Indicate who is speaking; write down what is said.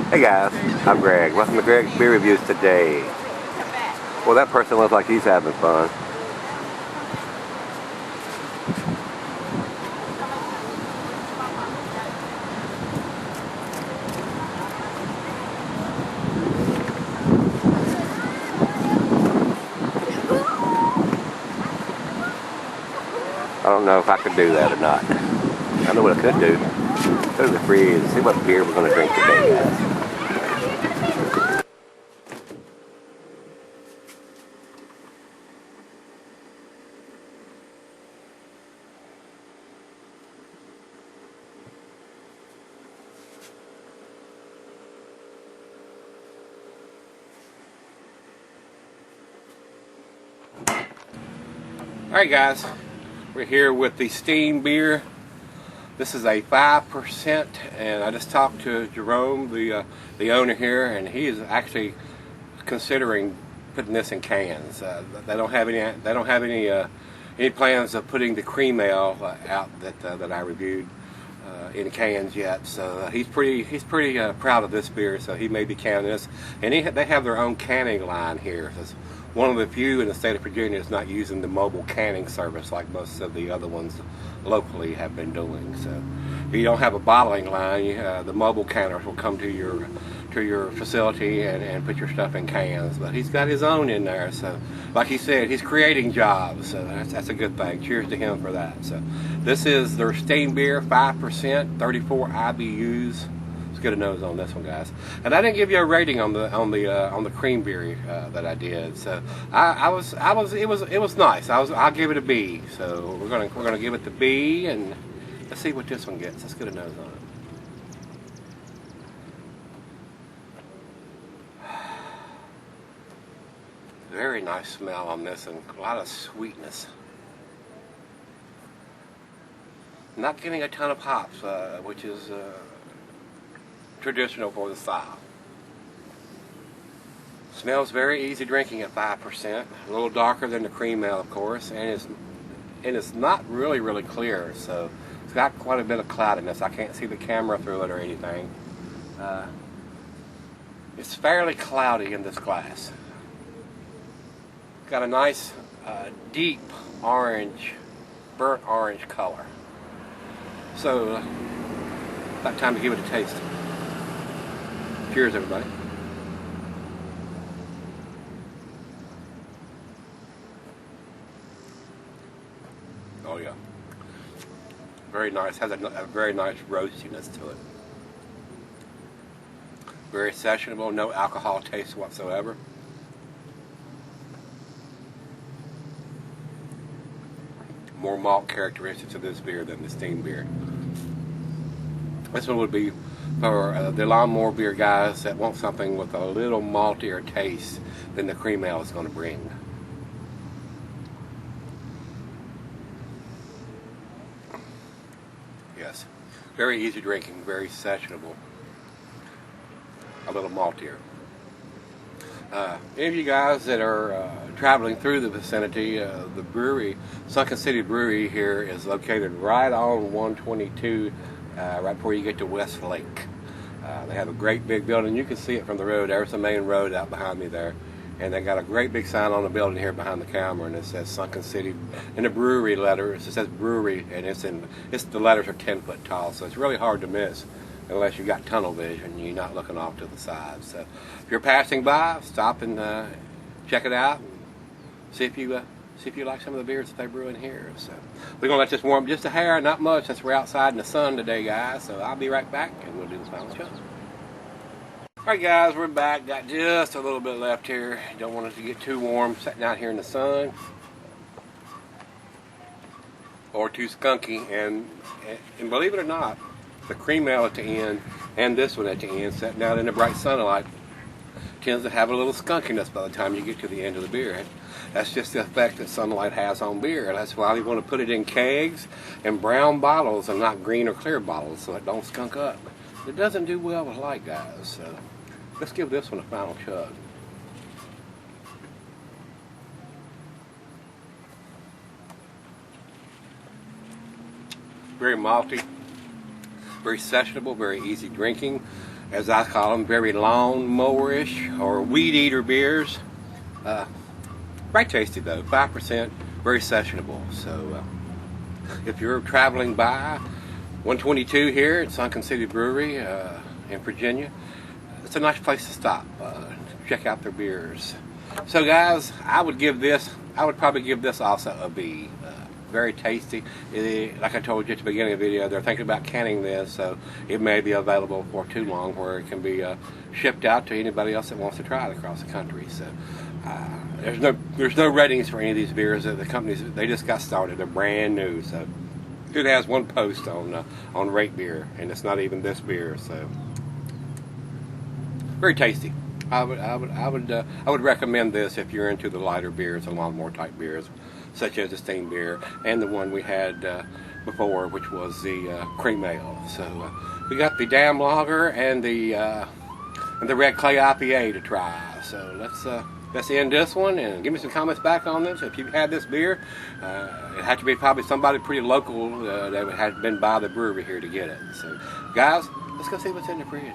Speaker 1: Hey guys, I'm Greg. Welcome to Gregsbeerreviews today. Well, that person looks like he's having fun. I don't know if I could do that or not. I know what I could do. Go to the fridge and see what beer we're going to drink today, guys. Alright guys, we're here with the steam beer. This is a 5%, and I just talked to Jerome, the owner here, and he is actually considering putting this in cans. They don't have any plans of putting the cream ale out that I reviewed in cans yet. So he's pretty proud of this beer. So he may be canning this, and they have their own canning line here. It's one of the few in the state of Virginia that's not using the mobile canning service like most of the other ones locally have been doing. So if you don't have a bottling line, the mobile canners will come to your facility and put your stuff in cans. But he's got his own in there. So like he said, he's creating jobs. So that's a good thing. Cheers to him for that. So this is their steam beer, 5%, 34 IBUs. Get a nose on this one, guys. And I didn't give you a rating on the cream beer that I did. So it was nice. I'll give it a B. So we're gonna give it the B, and let's see what this one gets. Let's get a nose on it. Very nice smell on this, and a lot of sweetness. Not getting a ton of hops, which is traditional for the style. Smells very easy drinking at 5%. A little darker than the cream ale, of course, and it's not really clear. So it's got quite a bit of cloudiness. I can't see the camera through it or anything. It's fairly cloudy in this glass. Got a nice deep orange, burnt orange color. So about time to give it a taste. Cheers, everybody. Oh yeah, very nice. Has a very nice roastiness to it. Very sessionable. No alcohol taste whatsoever. More malt characteristics of this beer than the steam beer. This one would be for the lawnmower beer guys that want something with a little maltier taste than the cream ale is going to bring. Yes, very easy drinking, very sessionable, a little maltier. Any of you guys that are traveling through the vicinity, the brewery, Sunken City Brewery here is located right on 122, right before you get to West Lake. They have a great big building. You can see it from the road. There's the main road out behind me there. And they got a great big sign on the building here behind the camera, and it says Sunken City. In the brewery letters, it says brewery, and the letters are 10 foot tall, so it's really hard to miss unless you got tunnel vision and you're not looking off to the side. So if you're passing by, stop and check it out, and see if you like some of the beers that they brew in here. So we're gonna let this warm just a hair, not much, since we're outside in the sun today, guys. So I'll be right back, and we'll do this final shot. Alright guys, we're back. Got just a little bit left here. Don't want it to get too warm sitting out here in the sun, or too skunky. And believe it or not, the cream ale at the end and this one at the end, sitting out in the bright sunlight, tends to have a little skunkiness by the time you get to the end of the beer. That's just the effect that sunlight has on beer. That's why we want to put it in kegs and brown bottles and not green or clear bottles, so it don't skunk up. It doesn't do well with light, guys. So let's give this one a final chug. Very malty, very sessionable, very easy drinking. as I call them, very lawn-mowerish or weed eater beers. Very tasty though, 5%, very sessionable. So if you're traveling by 122 here at Sunken City Brewery in Virginia, it's a nice place to stop. Check out their beers. So guys, I would probably give this also a B. Very tasty. Like I told you at the beginning of the video, they're thinking about canning this, so it may be available for too long where it can be shipped out to anybody else that wants to try it across the country. So there's no ratings for any of these beers. The companies, they just got started. They're brand new. So it has one post on Rate Beer, and it's not even this beer. So very tasty. I would recommend this if you're into the lighter beers and lawnmower type beers, such as the steam beer and the one we had before, which was the cream ale. So we got the Dam Lager and the Red Clay IPA to try. So let's end this one and give me some comments back on this. If you've had this beer, it had to be probably somebody pretty local that had been by the brewery here to get it. So guys, let's go see what's in the fridge.